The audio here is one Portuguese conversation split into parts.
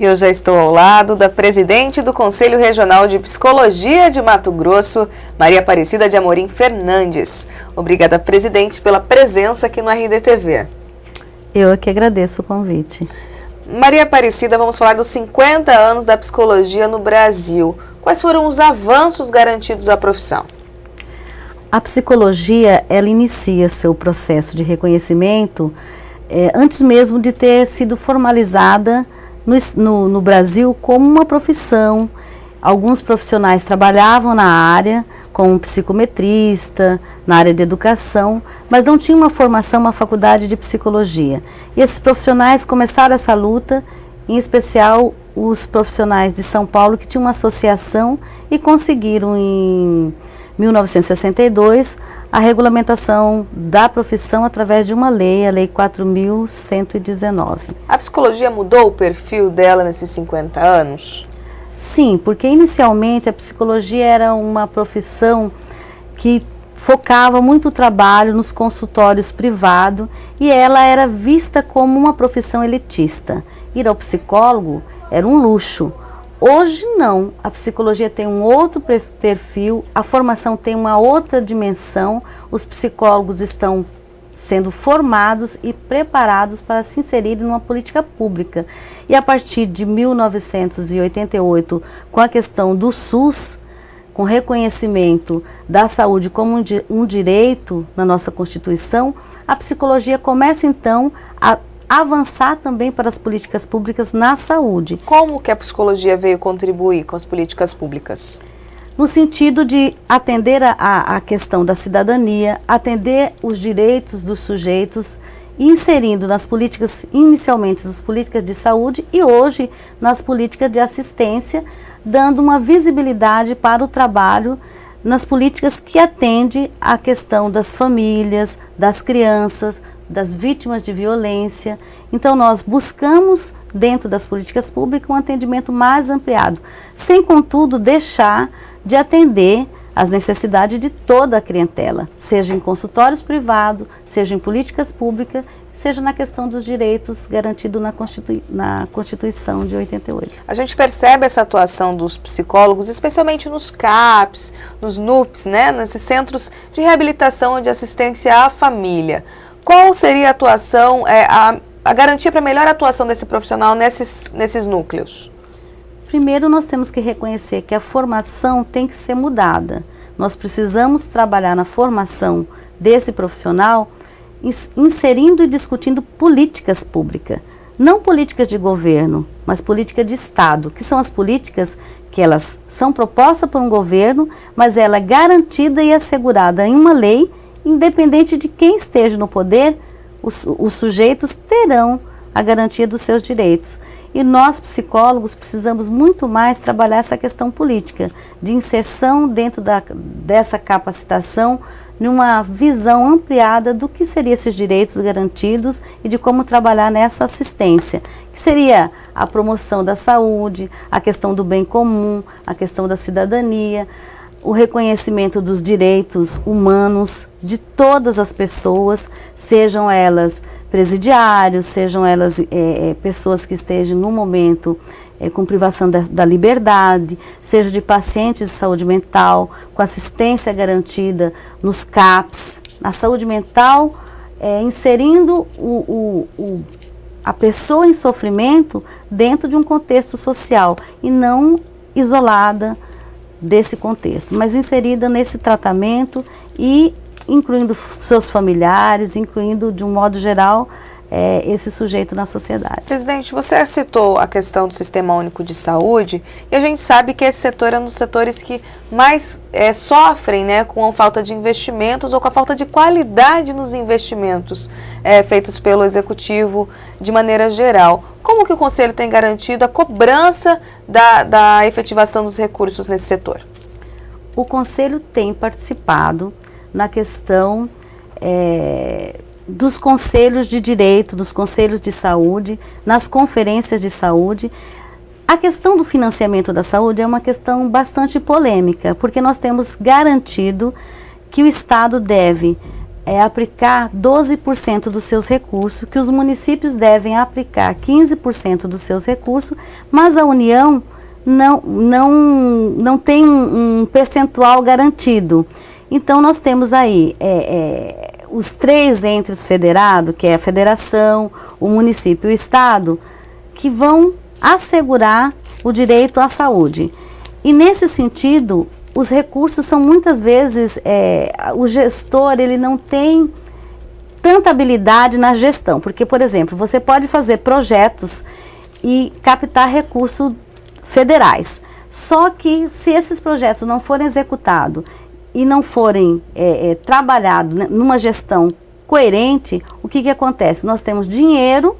E eu já estou ao lado da presidente do Conselho Regional de Psicologia de Mato Grosso, Maria Aparecida de Amorim Fernandes. Obrigada, presidente, pela presença aqui no RDTV. Eu que agradeço o convite. Maria Aparecida, vamos falar dos 50 anos da psicologia no Brasil. Quais foram os avanços garantidos à profissão? A psicologia, ela inicia seu processo de reconhecimento antes mesmo de ter sido formalizada no Brasil como uma profissão. Alguns profissionais trabalhavam na área, como psicometrista, na área de educação, mas não tinham uma formação, uma faculdade de psicologia. E esses profissionais começaram essa luta, em especial os profissionais de São Paulo, que tinham uma associação e conseguiram em 1962 a regulamentação da profissão através de uma lei, a Lei 4.119. A psicologia mudou o perfil dela nesses 50 anos? Sim, porque inicialmente a psicologia era uma profissão que focava muito o trabalho nos consultórios privados e ela era vista como uma profissão elitista. Ir ao psicólogo era um luxo. Hoje não, a psicologia tem um outro perfil, a formação tem uma outra dimensão, os psicólogos estão sendo formados e preparados para se inserirem numa política pública. E a partir de 1988, com a questão do SUS, com reconhecimento da saúde como um direito na nossa Constituição, a psicologia começa então a avançar também para as políticas públicas na saúde. Como que a psicologia veio contribuir com as políticas públicas? No sentido de atender a questão da cidadania, atender os direitos dos sujeitos, inserindo nas políticas, inicialmente nas políticas de saúde e hoje nas políticas de assistência, dando uma visibilidade para o trabalho nas políticas que atende à questão das famílias, das crianças, das vítimas de violência. Então nós buscamos dentro das políticas públicas um atendimento mais ampliado, sem contudo deixar de atender às necessidades de toda a clientela, seja em consultórios privados, seja em políticas públicas, seja na questão dos direitos garantidos na Constituição de 88. A gente percebe essa atuação dos psicólogos, especialmente nos CAPs, nos NUPs, né, nesses centros de reabilitação e de assistência à família. Qual seria a atuação, a garantia para melhor atuação desse profissional nesses núcleos? Primeiro, nós temos que reconhecer que a formação tem que ser mudada. Nós precisamos trabalhar na formação desse profissional, inserindo e discutindo políticas públicas. Não políticas de governo, mas políticas de Estado, que são as políticas que elas são propostas por um governo, mas ela é garantida e assegurada em uma lei. Independente de quem esteja no poder, os sujeitos terão a garantia dos seus direitos. E nós, psicólogos, precisamos muito mais trabalhar essa questão política, de inserção dentro dessa capacitação, numa visão ampliada do que seriam esses direitos garantidos e de como trabalhar nessa assistência, que seria a promoção da saúde, a questão do bem comum, a questão da cidadania, o reconhecimento dos direitos humanos de todas as pessoas, sejam elas presidiários, sejam elas pessoas que estejam no momento com privação da liberdade, seja de pacientes de saúde mental, com assistência garantida nos CAPs, na saúde mental, inserindo a pessoa em sofrimento dentro de um contexto social e não isolada desse contexto, mas inserida nesse tratamento e incluindo seus familiares, incluindo de um modo geral esse sujeito na sociedade. Presidente, você citou a questão do Sistema Único de Saúde e a gente sabe que esse setor é um dos setores que mais sofrem, né, com a falta de investimentos ou com a falta de qualidade nos investimentos feitos pelo Executivo de maneira geral. Como que o Conselho tem garantido a cobrança da efetivação dos recursos nesse setor? O Conselho tem participado na questão dos conselhos de direito, dos conselhos de saúde, nas conferências de saúde. A questão do financiamento da saúde é uma questão bastante polêmica, porque nós temos garantido que o Estado deve é aplicar 12% dos seus recursos, que os municípios devem aplicar 15% dos seus recursos, mas a União não tem um percentual garantido. Então nós temos aí os 3 entes federados, que é a federação, o município e o estado, que vão assegurar o direito à saúde. E nesse sentido, os recursos são muitas vezes, o gestor ele não tem tanta habilidade na gestão, porque, por exemplo, você pode fazer projetos e captar recursos federais, só que se esses projetos não forem executados e não forem trabalhados numa gestão coerente, o que acontece? Nós temos dinheiro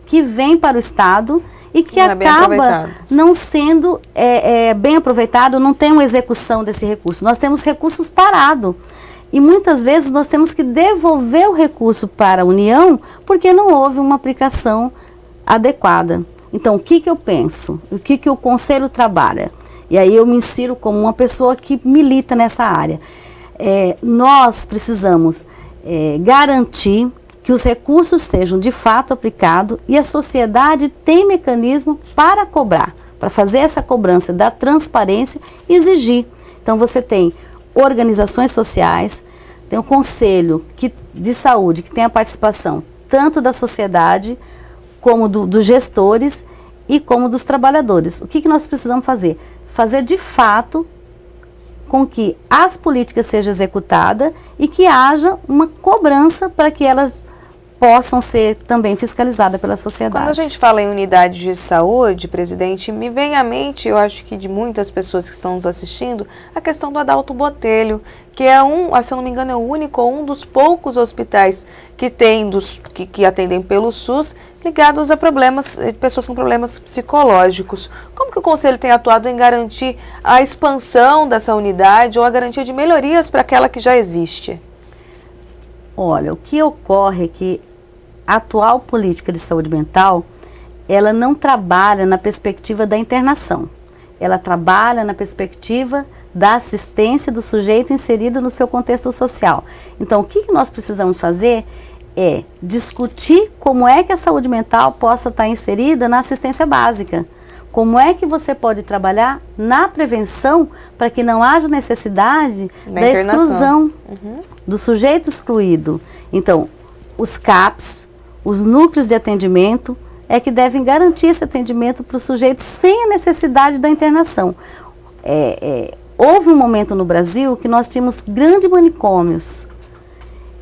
que vem para o Estado e que acaba não sendo bem aproveitado, não tem uma execução desse recurso. Nós temos recursos parados e muitas vezes nós temos que devolver o recurso para a União porque não houve uma aplicação adequada. Então, o que eu penso? O que o Conselho trabalha? E aí eu me insiro como uma pessoa que milita nessa área. Nós precisamos garantir que os recursos sejam de fato aplicados e a sociedade tem mecanismo para cobrar, para fazer essa cobrança da transparência e exigir. Então você tem organizações sociais, tem o Conselho de Saúde, que tem a participação tanto da sociedade, como dos gestores e como dos trabalhadores. O que nós precisamos fazer? Fazer de fato com que as políticas sejam executadas e que haja uma cobrança para que elas possam ser também fiscalizadas pela sociedade. Quando a gente fala em unidade de saúde, presidente, me vem à mente, eu acho que de muitas pessoas que estão nos assistindo, a questão do Adalto Botelho, que é se eu não me engano, é o único ou um dos poucos hospitais que tem, que atendem pelo SUS, ligados a pessoas com problemas psicológicos. Como que o Conselho tem atuado em garantir a expansão dessa unidade ou a garantia de melhorias para aquela que já existe? Olha, o que ocorre é que a atual política de saúde mental, ela não trabalha na perspectiva da internação. Ela trabalha na perspectiva da assistência do sujeito inserido no seu contexto social. Então, o que nós precisamos fazer é discutir como é que a saúde mental possa estar inserida na assistência básica. Como é que você pode trabalhar na prevenção para que não haja necessidade da exclusão do sujeito excluído. Então, os CAPs, os núcleos de atendimento, é que devem garantir esse atendimento para o sujeito sem a necessidade da internação. Houve um momento no Brasil que nós tínhamos grandes manicômios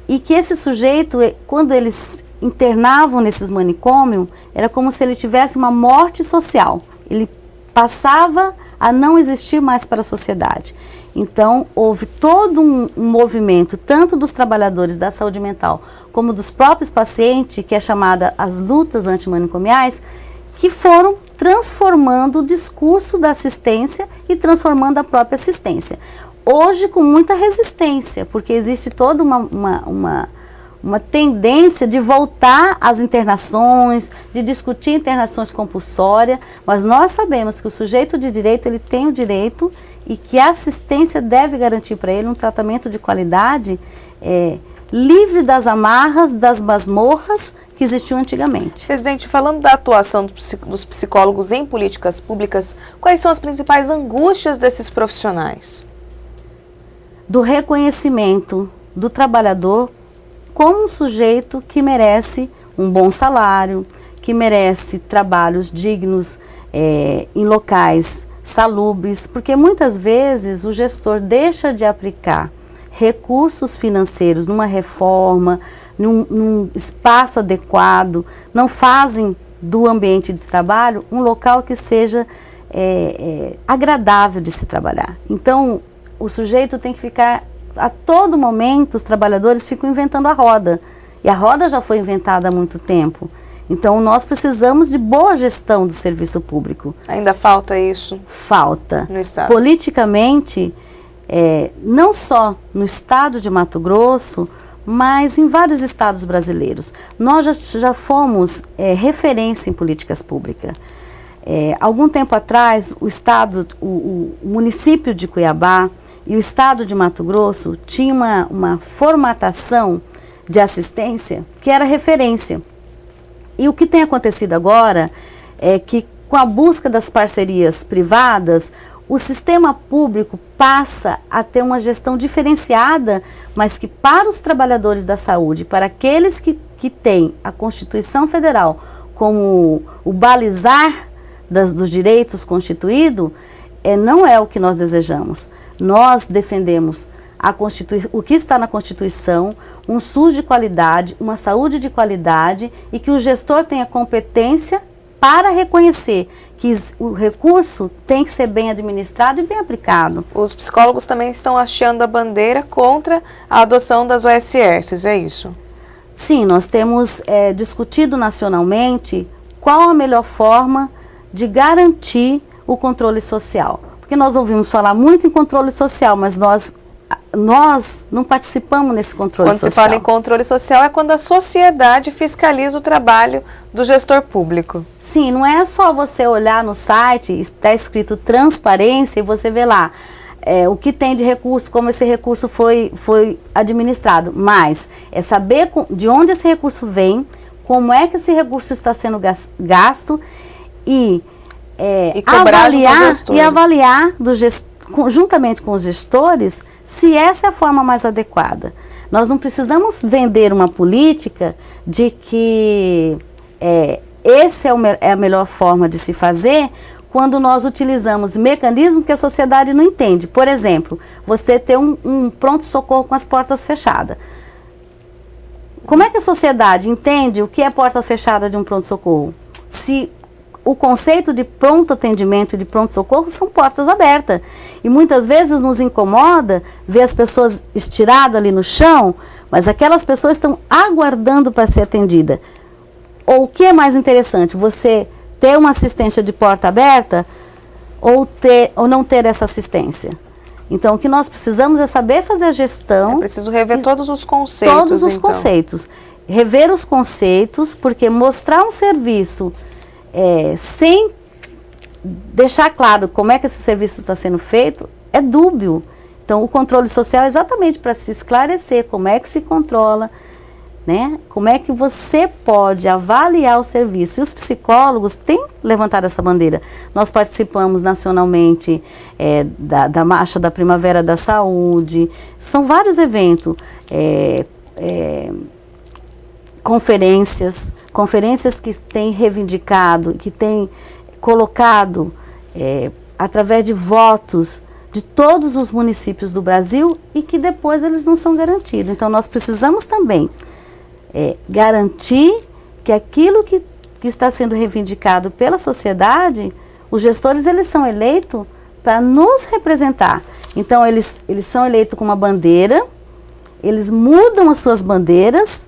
e que esse sujeito, quando eles internavam nesses manicômios, era como se ele tivesse uma morte social. Ele passava a não existir mais para a sociedade. Então, houve todo um movimento, tanto dos trabalhadores da saúde mental, como dos próprios pacientes, que é chamada as lutas antimanicomiais, que foram transformando o discurso da assistência e transformando a própria assistência. Hoje, com muita resistência, porque existe toda uma tendência de voltar às internações, de discutir internações compulsórias, mas nós sabemos que o sujeito de direito, ele tem o direito e que a assistência deve garantir para ele um tratamento de qualidade livre das amarras, das masmorras que existiam antigamente. Presidente, falando da atuação dos psicólogos em políticas públicas, quais são as principais angústias desses profissionais? Do reconhecimento do trabalhador como um sujeito que merece um bom salário, que merece trabalhos dignos em locais salubres, porque muitas vezes o gestor deixa de aplicar recursos financeiros numa reforma, num espaço adequado, não fazem do ambiente de trabalho um local que seja agradável de se trabalhar. Então, o sujeito tem que ficar, a todo momento, os trabalhadores ficam inventando a roda, e a roda já foi inventada há muito tempo. Então, nós precisamos de boa gestão do serviço público. Ainda falta isso? Falta. No Estado. Politicamente, não só no estado de Mato Grosso, mas em vários estados brasileiros. Nós já fomos referência em políticas públicas. Algum tempo atrás, o município de Cuiabá e o estado de Mato Grosso tinha uma formatação de assistência que era referência. E o que tem acontecido agora é que, com a busca das parcerias privadas, o sistema público passa a ter uma gestão diferenciada, mas que para os trabalhadores da saúde, para aqueles que têm a Constituição Federal como o balizar dos direitos constituído, não é o que nós desejamos. Nós defendemos o que está na Constituição, um SUS de qualidade, uma saúde de qualidade e que o gestor tenha competência para reconhecer que o recurso tem que ser bem administrado e bem aplicado. Os psicólogos também estão hasteando a bandeira contra a adoção das OSS, é isso? Sim, nós temos discutido nacionalmente qual a melhor forma de garantir o controle social. Porque nós ouvimos falar muito em controle social, mas nós não participamos nesse controle social. Quando se fala em controle social é quando a sociedade fiscaliza o trabalho do gestor público. Sim, não é só você olhar no site, está escrito transparência e você vê lá o que tem de recurso, como esse recurso foi administrado, mas é saber de onde esse recurso vem, como é que esse recurso está sendo gasto e avaliar juntamente com os gestores se essa é a forma mais adequada. Nós não precisamos vender uma política de que essa é a melhor forma de se fazer quando nós utilizamos mecanismos que a sociedade não entende. Por exemplo, você ter um pronto-socorro com as portas fechadas. Como é que a sociedade entende o que é porta fechada de um pronto-socorro? Se o conceito de pronto atendimento e de pronto-socorro são portas abertas. E muitas vezes nos incomoda ver as pessoas estiradas ali no chão, mas aquelas pessoas estão aguardando para ser atendida. Ou o que é mais interessante, você ter uma assistência de porta aberta ou não ter essa assistência? Então, o que nós precisamos é saber fazer a gestão. É preciso rever todos os conceitos. Todos os conceitos. Rever os conceitos, porque mostrar um serviço sem deixar claro como é que esse serviço está sendo feito é dúbio. Então, o controle social é exatamente para se esclarecer como é que se controla, né? Como é que você pode avaliar o serviço. E os psicólogos têm levantado essa bandeira. Nós participamos nacionalmente da Marcha da Primavera da Saúde. São vários eventos, conferências que têm reivindicado, que têm colocado, através de votos de todos os municípios do Brasil e que depois eles não são garantidos. Então, nós precisamos também garantir que aquilo que está sendo reivindicado pela sociedade, os gestores eles são eleitos para nos representar. Então, eles são eleitos com uma bandeira, eles mudam as suas bandeiras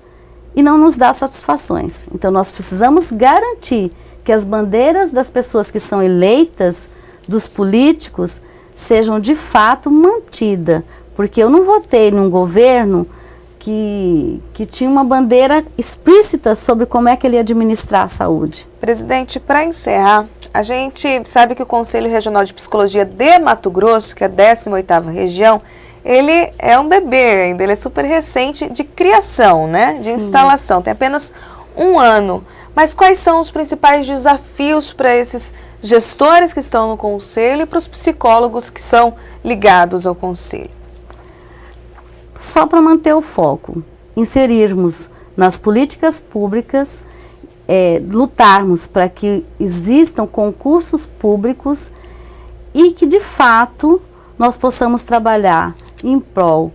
e não nos dá satisfações. Então, nós precisamos garantir que as bandeiras das pessoas que são eleitas, dos políticos, sejam de fato mantidas. Porque eu não votei num governo que tinha uma bandeira explícita sobre como é que ele ia administrar a saúde. Presidente, para encerrar, a gente sabe que o Conselho Regional de Psicologia de Mato Grosso, que é a 18ª região, ele é um bebê ainda, ele é super recente de criação, né? De instalação, tem apenas 1 ano. Mas quais são os principais desafios para esses gestores que estão no Conselho e para os psicólogos que são ligados ao Conselho? Só para manter o foco, inserirmos nas políticas públicas, lutarmos para que existam concursos públicos e que, de fato, nós possamos trabalhar em prol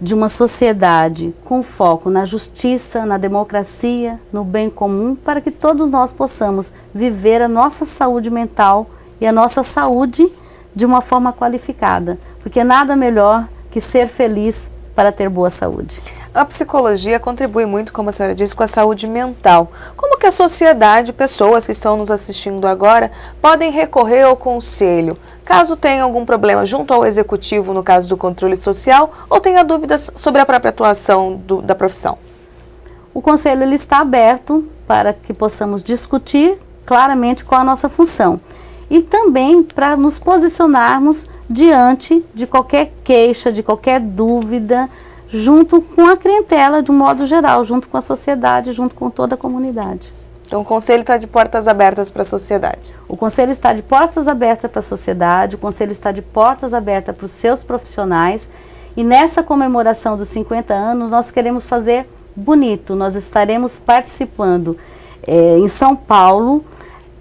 de uma sociedade com foco na justiça, na democracia, no bem comum, para que todos nós possamos viver a nossa saúde mental e a nossa saúde de uma forma qualificada, porque nada melhor que ser feliz para ter boa saúde. A psicologia contribui muito, como a senhora disse, com a saúde mental. Como que a sociedade, pessoas que estão nos assistindo agora, podem recorrer ao Conselho, caso tenha algum problema junto ao Executivo, no caso do controle social, ou tenha dúvidas sobre a própria atuação da profissão? O Conselho ele está aberto para que possamos discutir claramente qual a nossa função. E também para nos posicionarmos diante de qualquer queixa, de qualquer dúvida, junto com a clientela de um modo geral, junto com a sociedade, junto com toda a comunidade. Então o Conselho está de portas abertas para a sociedade. O Conselho está de portas abertas para a sociedade, o Conselho está de portas abertas para os seus profissionais, e nessa comemoração dos 50 anos nós queremos fazer bonito. Nós estaremos participando em São Paulo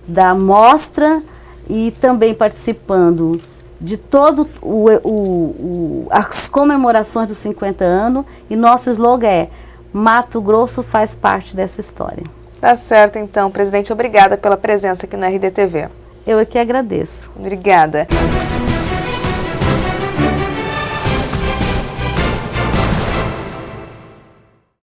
da mostra e também participando de todo as comemorações dos 50 anos, e nosso slogan é Mato Grosso faz parte dessa história. Tá certo, então, presidente, obrigada pela presença aqui na RDTV. Eu é que agradeço. Obrigada.